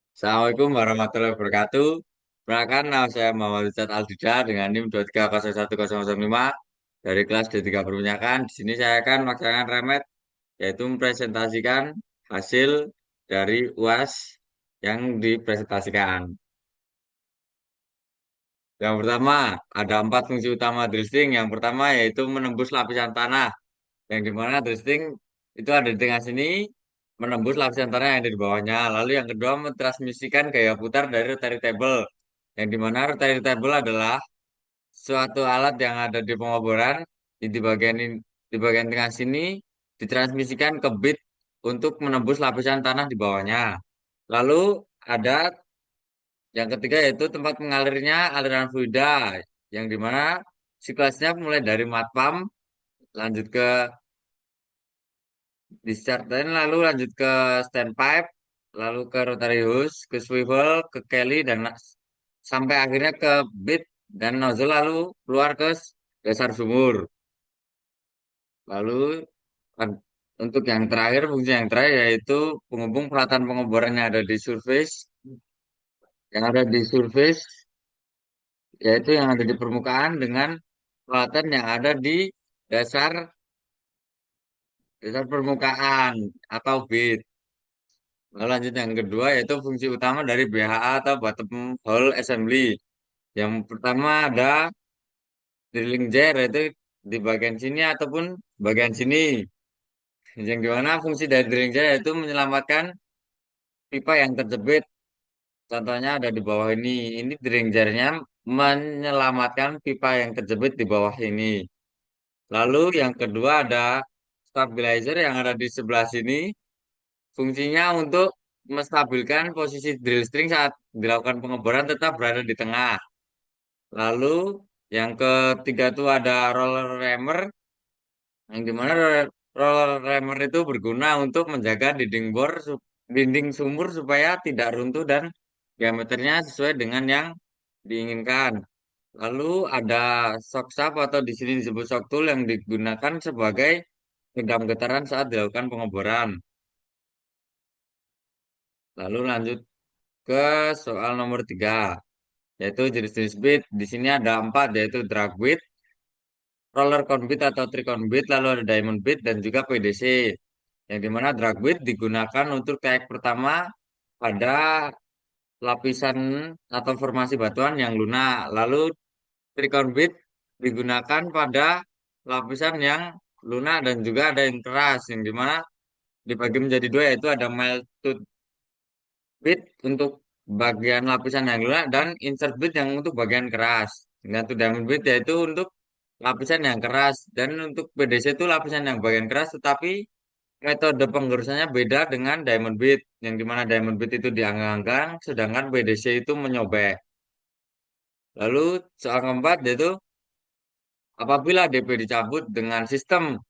Assalamualaikum warahmatullahi wabarakatuh. Perkenalkan, nama saya Muhammad Richard Aldida dengan NIM 23011005 dari kelas D3 Perminyakan. Di sini saya akan melaksanakan remet, yaitu mempresentasikan hasil dari UAS yang dipresentasikan. Yang pertama, ada 4 fungsi utama drilling. Yang pertama yaitu menembus lapisan tanah, yang dimana drilling itu ada di tengah sini, menembus lapisan tanah yang ada di bawahnya. Lalu yang kedua, mentransmisikan gaya putar dari rotary table, yang dimana rotary table adalah suatu alat yang ada di pengeboran di bagian tengah sini ditransmisikan ke bit untuk menembus lapisan tanah di bawahnya. Lalu ada yang ketiga yaitu tempat mengalirnya aliran fluida, yang dimana siklusnya mulai dari mud pump, lanjut ke discharge line, lalu lanjut ke standpipe, lalu ke rotary hose, ke swivel, ke Kelly, dan sampai akhirnya ke bit dan nozzle, lalu keluar ke dasar sumur. Lalu an- untuk yang terakhir, fungsi yang terakhir yaitu penghubung peralatan pengeboran yang ada di surface, yaitu yang ada di permukaan dengan peralatan yang ada di dasar dasar permukaan atau bit. Lalu lanjut yang kedua yaitu fungsi utama dari BHA atau bottom hole assembly. Yang pertama ada drilling jar, yaitu di bagian sini ataupun bagian sini. Yang dimana fungsi dari drilling jar yaitu menyelamatkan pipa yang terjepit. Contohnya ada di bawah ini. Ini drilling jarnya menyelamatkan pipa yang terjepit di bawah ini. Lalu yang kedua ada stabilizer yang ada di sebelah sini. Fungsinya untuk menstabilkan posisi drill string saat dilakukan pengeboran tetap berada di tengah. Lalu yang ketiga itu ada roller rammer, yang dimana roller rammer itu berguna untuk menjaga dinding sumur supaya tidak runtuh dan diameternya sesuai dengan yang diinginkan. Lalu ada shock shaft atau di sini disebut shock tool yang digunakan sebagai redam getaran saat dilakukan pengeboran. Lalu lanjut ke soal nomor 3, yaitu jenis-jenis bit. Di sini ada 4, yaitu drag bit, roller cone bit atau tricone bit, lalu ada diamond bit dan juga PDC. Yang dimana drag bit digunakan untuk trayek pertama pada lapisan atau formasi batuan yang lunak. Lalu tricone bit digunakan pada lapisan yang lunak dan juga ada yang keras, yang dimana dibagi menjadi dua, yaitu ada mild tooth bit untuk bagian lapisan yang lunak dan insert bit yang untuk bagian keras. Dan untuk diamond bit yaitu untuk lapisan yang keras, dan untuk PDC itu lapisan yang bagian keras, tetapi metode penggerusannya beda dengan diamond bit, yang dimana diamond bit itu dianggang-anggang sedangkan PDC itu menyobek. Lalu soal keempat yaitu apabila DP dicabut dengan sistem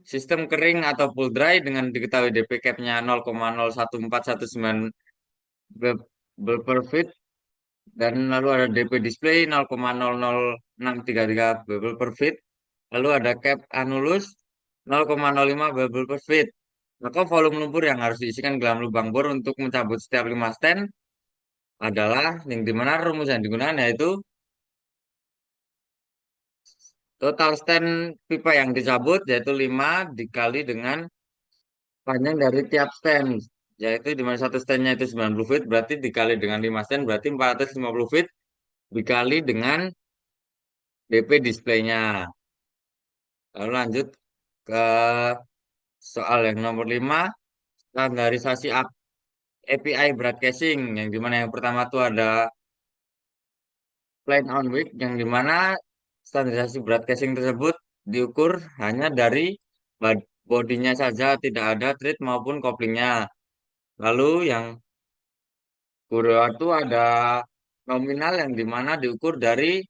sistem kering atau pull dry dengan diketahui DP cap-nya 0,01419 Bel per feet, dan lalu ada DP display 0,00633 Bebel per feet, lalu ada cap anulus 0,05 Bebel per feet. Maka volume lumpur yang harus diisikan ke dalam lubang bor untuk mencabut setiap 5 stand adalah, yang dimana rumus yang digunakan yaitu total stand pipa yang dicabut yaitu 5 dikali dengan panjang dari tiap stand, yaitu dimana satu standnya itu 90 feet, berarti dikali dengan 5 stand berarti 450 feet, dikali dengan DP displaynya. Lalu lanjut ke soal yang nomor 5, standarisasi API broadcasting, yang dimana yang pertama tuh ada plain on wick, yang dimana standarisasi broadcasting tersebut diukur hanya dari bodinya saja, tidak ada thread maupun couplingnya. Lalu yang kedua itu ada nominal, yang dimana diukur dari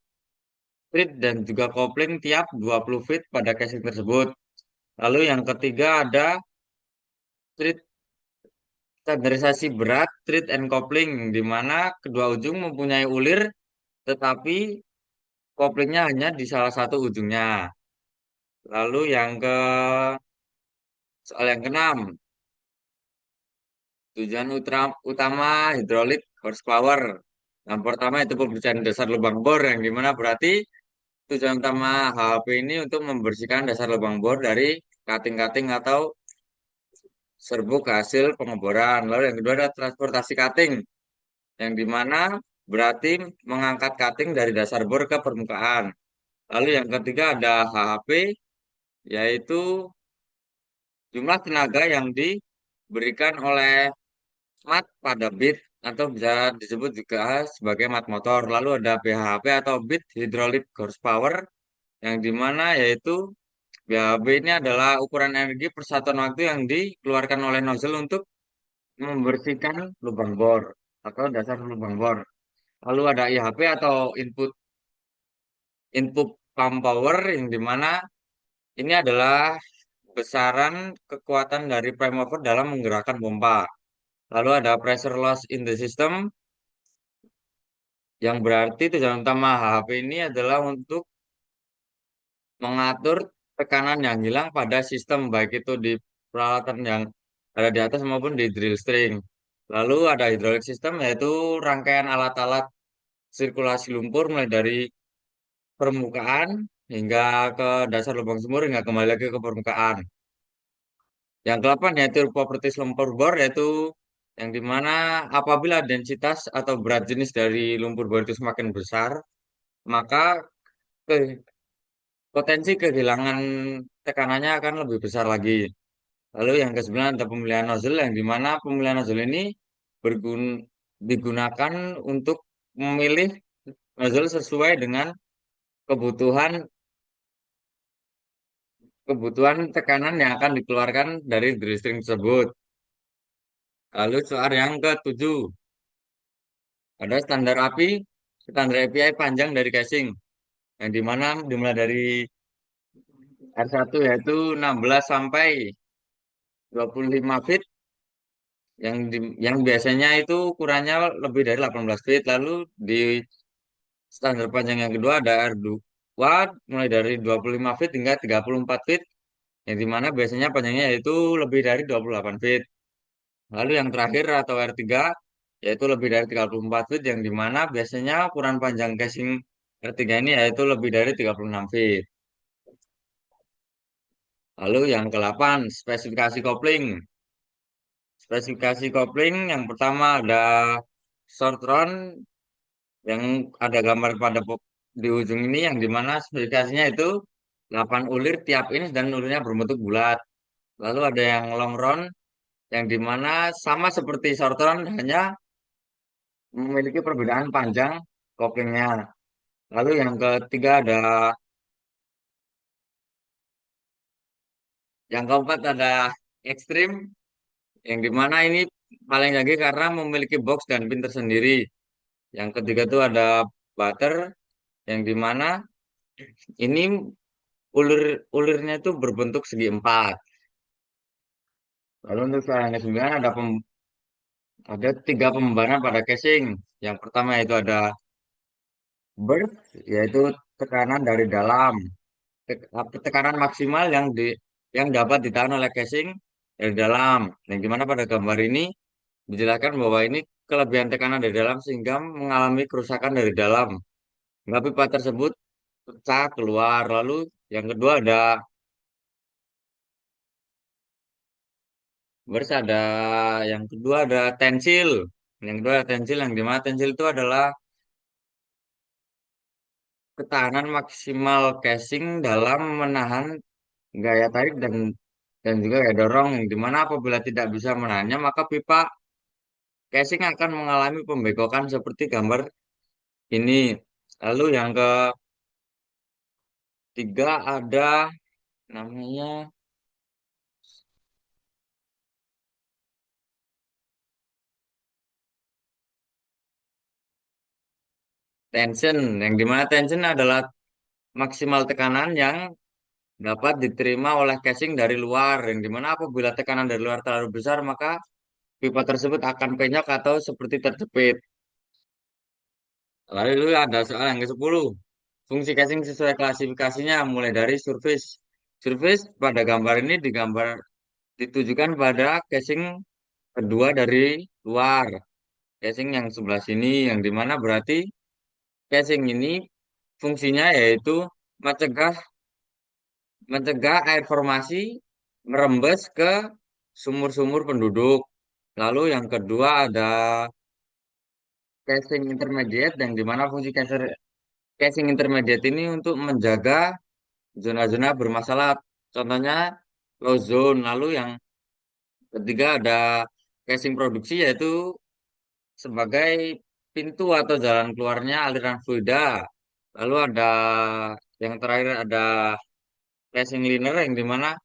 thread dan juga coupling tiap 20 feet pada casing tersebut. Lalu yang ketiga ada thread standarisasi berat, thread and coupling, di mana kedua ujung mempunyai ulir, tetapi couplingnya hanya di salah satu ujungnya. Lalu yang ke soal yang keenam, Tujuan utama hidrolik horsepower. Yang pertama itu pembersihan dasar lubang bor yang dimana berarti tujuan utama HHP ini untuk membersihkan dasar lubang bor dari cutting-cutting atau serbuk hasil pengeboran. Lalu yang kedua ada transportasi cutting yang dimana berarti mengangkat cutting dari dasar bor ke permukaan. Lalu yang ketiga ada HHP yaitu jumlah tenaga yang diberikan oleh mat pada bit atau bisa disebut juga sebagai mat motor. Lalu ada BHP atau bit hydraulic horsepower yang dimana yaitu BHP ini adalah ukuran energi per satuan waktu yang dikeluarkan oleh nozzle untuk membersihkan lubang bor atau dasar lubang bor. Lalu ada IHP atau input pump power yang dimana ini adalah besaran kekuatan dari prime mover dalam menggerakkan pompa. Lalu ada pressure loss in the system yang berarti tujuan utama HHP ini adalah untuk mengatur tekanan yang hilang pada sistem baik itu di peralatan yang ada di atas maupun di drill string. Lalu ada hydraulic system yaitu rangkaian alat-alat sirkulasi lumpur mulai dari permukaan hingga ke dasar lubang sumur hingga kembali lagi ke permukaan. Yang ke-8 yaitu properties lumpur bor yaitu yang dimana apabila densitas atau berat jenis dari lumpur bor itu semakin besar, maka ke- potensi kehilangan tekanannya akan lebih besar lagi. Lalu yang ke-9 ada pemilihan nozzle yang dimana pemilihan nozzle ini digunakan untuk memilih nozzle sesuai dengan kebutuhan kebutuhan tekanan yang akan dikeluarkan dari drill string tersebut. Lalu soal yang ke-7 ada standar API panjang dari casing yang dimana dimulai dari R1 yaitu 16 sampai 25 feet yang biasanya itu ukurannya lebih dari 18 feet. Lalu di standar panjang yang kedua ada R2 mulai dari 25 feet hingga 34 feet yang dimana biasanya panjangnya yaitu lebih dari 28 feet. Lalu yang terakhir atau R3 yaitu lebih dari 34 feet yang dimana biasanya ukuran panjang casing R3 ini yaitu lebih dari 36 feet. Lalu yang ke-8 spesifikasi kopling. Spesifikasi kopling yang pertama ada short run yang ada gambar pada di ujung ini yang dimana spesifikasinya itu 8 ulir tiap ins dan ulirnya berbentuk bulat. Lalu ada yang long run yang dimana sama seperti short run hanya memiliki perbedaan panjang koplingnya. Lalu yang ketiga ada yang keempat ada ekstrim yang dimana ini paling lagi karena memiliki box dan pin tersendiri. Yang ketiga itu ada butter yang dimana ini ulirnya itu berbentuk segi empat. Lalu untuk soal yang ke-9 ada 3 pembebanan pada casing. Yang pertama itu ada burst, yaitu tekanan dari dalam. Tekanan maksimal yang dapat ditahan oleh casing dari dalam. Yang dimana pada gambar ini dijelaskan bahwa ini kelebihan tekanan dari dalam sehingga mengalami kerusakan dari dalam. Hingga pipa tersebut pecah keluar. Lalu yang kedua ada ada yang kedua ada tensil. Yang kedua ada tensil yang dimana tensil itu adalah ketahanan maksimal casing dalam menahan gaya tarik dan juga gaya dorong yang dimana apabila tidak bisa menahannya maka pipa casing akan mengalami pembekokan seperti gambar ini. Lalu yang ketiga ada namanya tension yang dimana tension adalah maksimal tekanan yang dapat diterima oleh casing dari luar yang dimana apabila tekanan dari luar terlalu besar maka pipa tersebut akan penyok atau seperti terjepit. Lalu ada soal yang ke-10. Fungsi casing sesuai klasifikasinya mulai dari surface. Surface pada gambar ini ditujukan pada casing kedua dari luar. Casing yang sebelah sini, yang dimana berarti casing ini fungsinya yaitu mencegah mencegah air formasi merembes ke sumur-sumur penduduk. Lalu yang kedua ada casing intermediate yang dimana fungsi casing intermediate ini untuk menjaga zona-zona bermasalah. Contohnya low zone. Lalu yang ketiga ada casing produksi yaitu sebagai pintu atau jalan keluarnya aliran fluida. Lalu ada yang terakhir ada casing liner yang dimana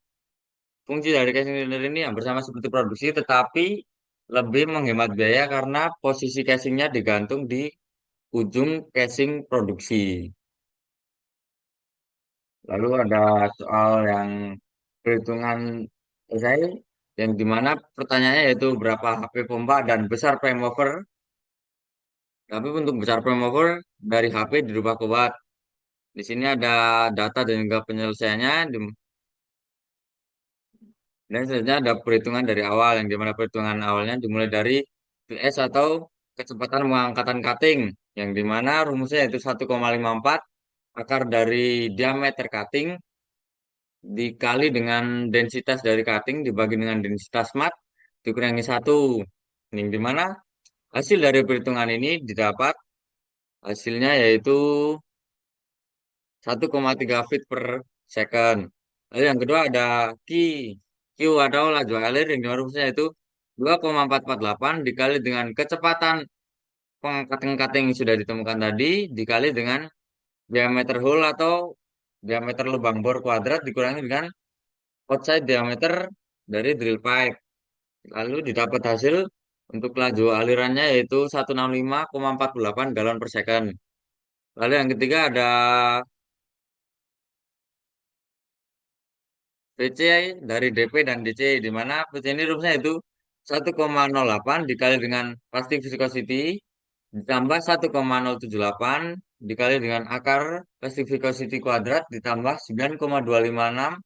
fungsi dari casing liner ini yang bersama seperti produksi tetapi lebih menghemat biaya karena posisi casingnya digantung di ujung casing produksi. Lalu ada soal yang perhitungan selesai yang dimana pertanyaannya yaitu berapa HP pompa dan besar prime mover. Tapi untuk besar prime mover dari HP dirubah ke watt. Di sini ada data dan juga penyelesaiannya. Dan selanjutnya ada perhitungan dari awal yang dimana perhitungan awalnya dimulai dari PS atau kecepatan pengangkatan cutting yang dimana rumusnya yaitu 1,54 akar dari diameter cutting dikali dengan densitas dari cutting dibagi dengan densitas mat dikurangi satu. Yang dimana hasil dari perhitungan ini didapat hasilnya yaitu 1,3 feet per second. Lalu yang kedua ada Q. Q atau laju alir yang rumusnya itu 2,448 dikali dengan kecepatan pengangkatan yang sudah ditemukan tadi dikali dengan diameter hole atau diameter lubang bor kuadrat dikurangi dengan outside diameter dari drill pipe. Lalu didapat hasil untuk laju alirannya yaitu 165,48 galon per second. Lalu yang ketiga ada PC dari DP dan DC, di mana PC ini rumusnya itu 1,08 dikali dengan plastic viscosity ditambah 1,078 dikali dengan akar plastic viscosity kuadrat ditambah 9,256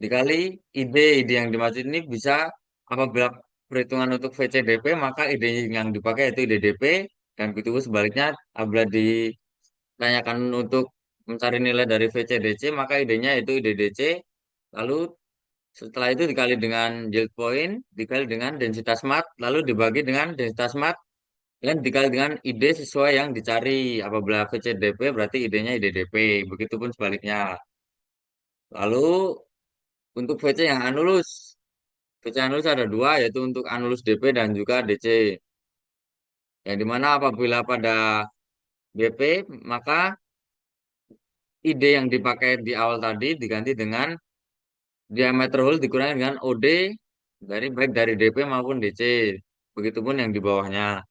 dikali ID yang dimaksud ini bisa apabila perhitungan untuk VCDP maka ID yang dipakai yaitu IDDP dan begitu sebaliknya apabila ditanyakan untuk mencari nilai dari VCDC maka ID-nya itu IDDC. Lalu setelah itu dikali dengan yield point, dikali dengan densitas mat, lalu dibagi dengan densitas mat, dan dikali dengan ID sesuai yang dicari. Apabila VCDP berarti ID-nya IDDP, begitupun sebaliknya. Lalu untuk VC yang anulus, VC anulus ada dua, yaitu untuk anulus DP dan juga DC. Yang dimana apabila pada DP, maka ID yang dipakai di awal tadi diganti dengan diameter hole dikurangi dengan OD dari baik dari DP maupun DC. Begitupun yang di bawahnya.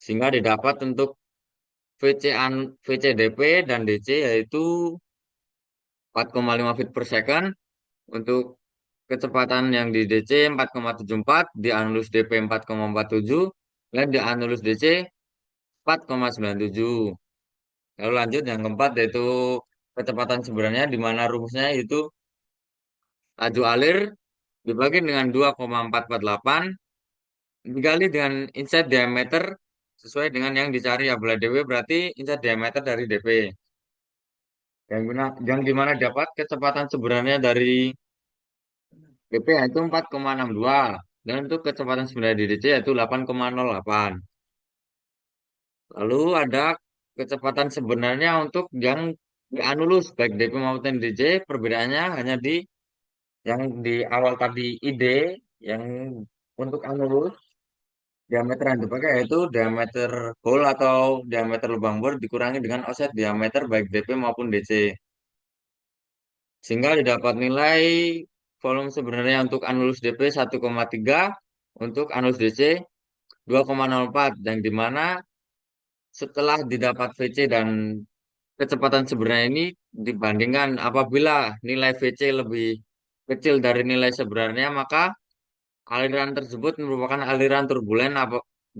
Sehingga didapat untuk VCDP dan DC yaitu 4,5 feet per second untuk kecepatan yang di DC 4,74, di anulus DP 4,47, dan di anulus DC 4,97. Lalu lanjut yang keempat yaitu kecepatan sebenarnya di mana rumusnya itu laju alir dibagi dengan 2,448 dikali dengan inside diameter sesuai dengan yang dicari ya bola DW berarti inside diameter dari DP. Yang dimana dapat kecepatan sebenarnya dari DP yaitu 4,62 dan untuk kecepatan sebenarnya di DC yaitu 8,08. Lalu ada kecepatan sebenarnya untuk yang di anulus baik DP maupun DC perbedaannya hanya di yang di awal tadi ID yang untuk anulus diameter yang dipakai yaitu diameter hole atau diameter lubang bor dikurangi dengan offset diameter baik DP maupun DC. Sehingga didapat nilai volume sebenarnya untuk anulus DP 1,3, untuk anulus DC 2,04, yang dimana setelah didapat VC dan kecepatan sebenarnya ini dibandingkan apabila nilai VC lebih kecil dari nilai sebenarnya maka aliran tersebut merupakan aliran turbulen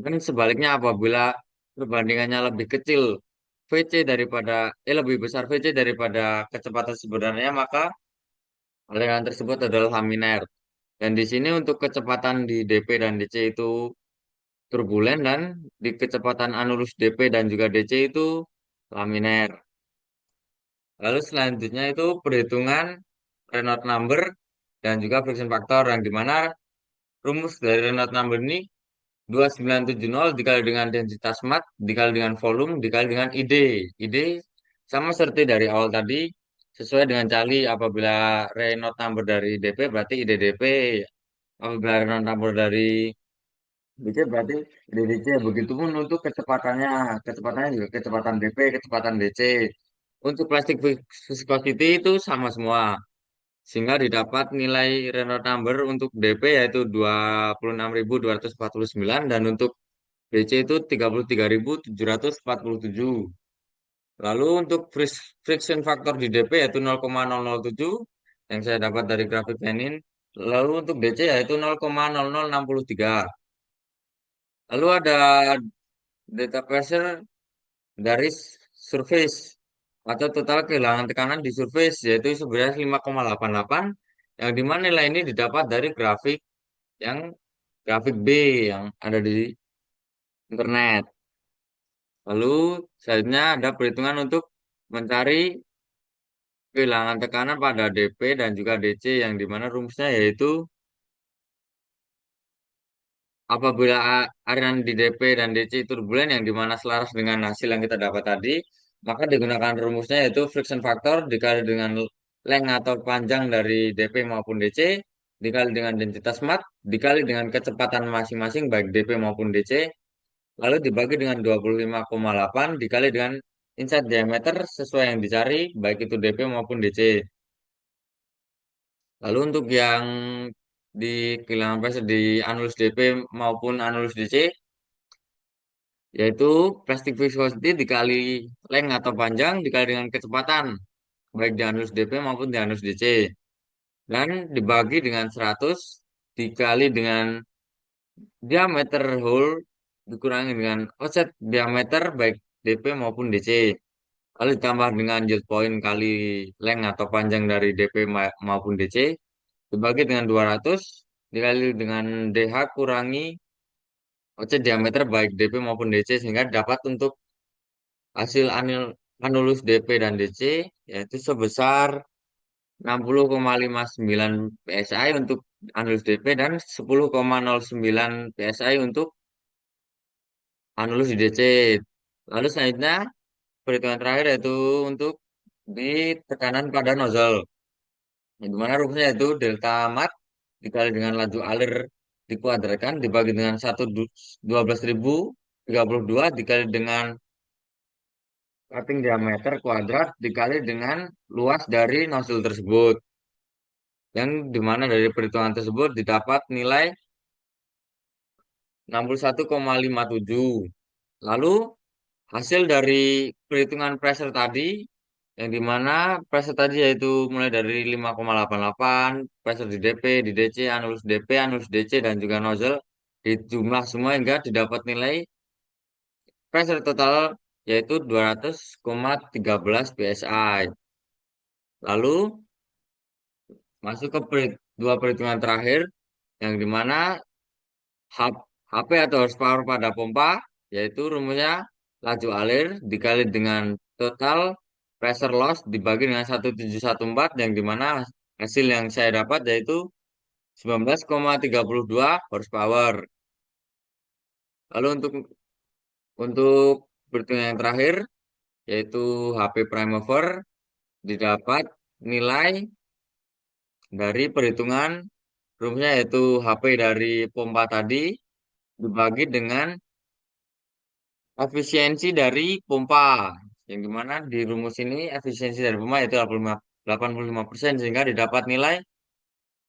dan sebaliknya apabila perbandingannya lebih kecil VC daripada lebih besar VC daripada kecepatan sebenarnya maka aliran tersebut adalah laminar. Dan di sini untuk kecepatan di DP dan DC itu turbulen dan di kecepatan anulus DP dan juga DC itu laminar. Lalu selanjutnya itu perhitungan Reynolds number dan juga friction factor yang dimana rumus dari Reynolds number ini 2970 dikali dengan densitas mat dikali dengan volume dikali dengan ID. ID sama seperti dari awal tadi sesuai dengan cali apabila Reynolds number dari DP berarti ID DP. Apabila Reynolds number dari DC berarti ID DC. Begitupun untuk kecepatannya juga kecepatan DP, kecepatan DC. Untuk plastic viscosity itu sama semua. Sehingga didapat nilai Reynolds number untuk DP yaitu 26.249 dan untuk DC itu 33.747. Lalu untuk friction factor di DP yaitu 0,007 yang saya dapat dari grafik ini. Lalu untuk DC yaitu 0,0063. Lalu ada data pressure dari surface atau total kehilangan tekanan di surface yaitu sebenarnya 5,88 yang dimana nilai ini didapat dari yang grafik B yang ada di internet. Lalu selanjutnya ada perhitungan untuk mencari kehilangan tekanan pada DP dan juga DC yang dimana rumusnya yaitu apabila aliran di DP dan DC turbulen yang dimana selaras dengan hasil yang kita dapat tadi, maka digunakan rumusnya yaitu friction factor dikali dengan length atau panjang dari DP maupun DC, dikali dengan densitas mat, dikali dengan kecepatan masing-masing baik DP maupun DC, lalu dibagi dengan 25,8 dikali dengan inside diameter sesuai yang dicari baik itu DP maupun DC. Lalu untuk yang di kehilangan pressure di anulus DP maupun anulus DC yaitu plastic viscosity dikali length atau panjang dikali dengan kecepatan baik di anus DP maupun di anus DC dan dibagi dengan 100 dikali dengan diameter hole dikurangi dengan offset diameter baik DP maupun DC lalu ditambah dengan yield point kali length atau panjang dari DP maupun DC dibagi dengan 200 dikali dengan DH kurangi offset diameter baik DP maupun DC sehingga dapat untuk hasil anulus DP dan DC yaitu sebesar 60,59 PSI untuk anulus DP dan 10,09 PSI untuk anulus DC. Lalu selanjutnya perhitungan terakhir yaitu untuk di tekanan pada nozzle. Yang dimana rumusnya yaitu delta mat dikali dengan laju alir dikuadratkan dibagi dengan 12.032 dikali dengan cutting diameter kuadrat dikali dengan luas dari nozzle tersebut. Yang dimana dari perhitungan tersebut didapat nilai 61,57. Lalu hasil dari perhitungan pressure tadi, yang dimana pressure tadi yaitu mulai dari 5,88, pressure di DP, di DC, anulus DP, anulus DC, dan juga nozzle, dijumlah semua hingga didapat nilai pressure total yaitu 200,13 PSI. Lalu masuk ke dua perhitungan terakhir, yang dimana HP atau horsepower pada pompa, yaitu rumusnya laju alir dikali dengan total pressure loss dibagi dengan 1714, yang dimana hasil yang saya dapat yaitu 19,32 horsepower. Lalu untuk perhitungan yang terakhir, yaitu HP prime mover, didapat nilai dari perhitungan rumusnya yaitu HP dari pompa tadi dibagi dengan efisiensi dari pompa. Yang dimana di rumus ini efisiensi dari pompa yaitu 85% sehingga didapat nilai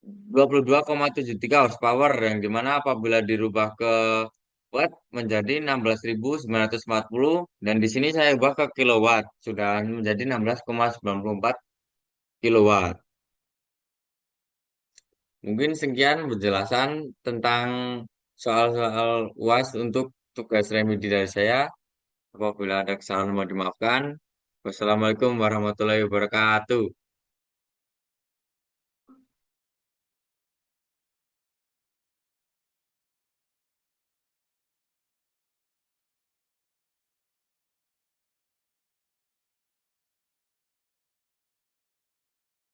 22,73 horsepower yang dimana apabila dirubah ke watt menjadi 16.940 dan di sini saya ubah ke kilowatt sudah menjadi 16,94 kilowatt. Mungkin sekian penjelasan tentang soal-soal UAS untuk tugas remedi dari saya. Apabila ada kesalahan mohon dimaafkan. Wassalamualaikum warahmatullahi wabarakatuh.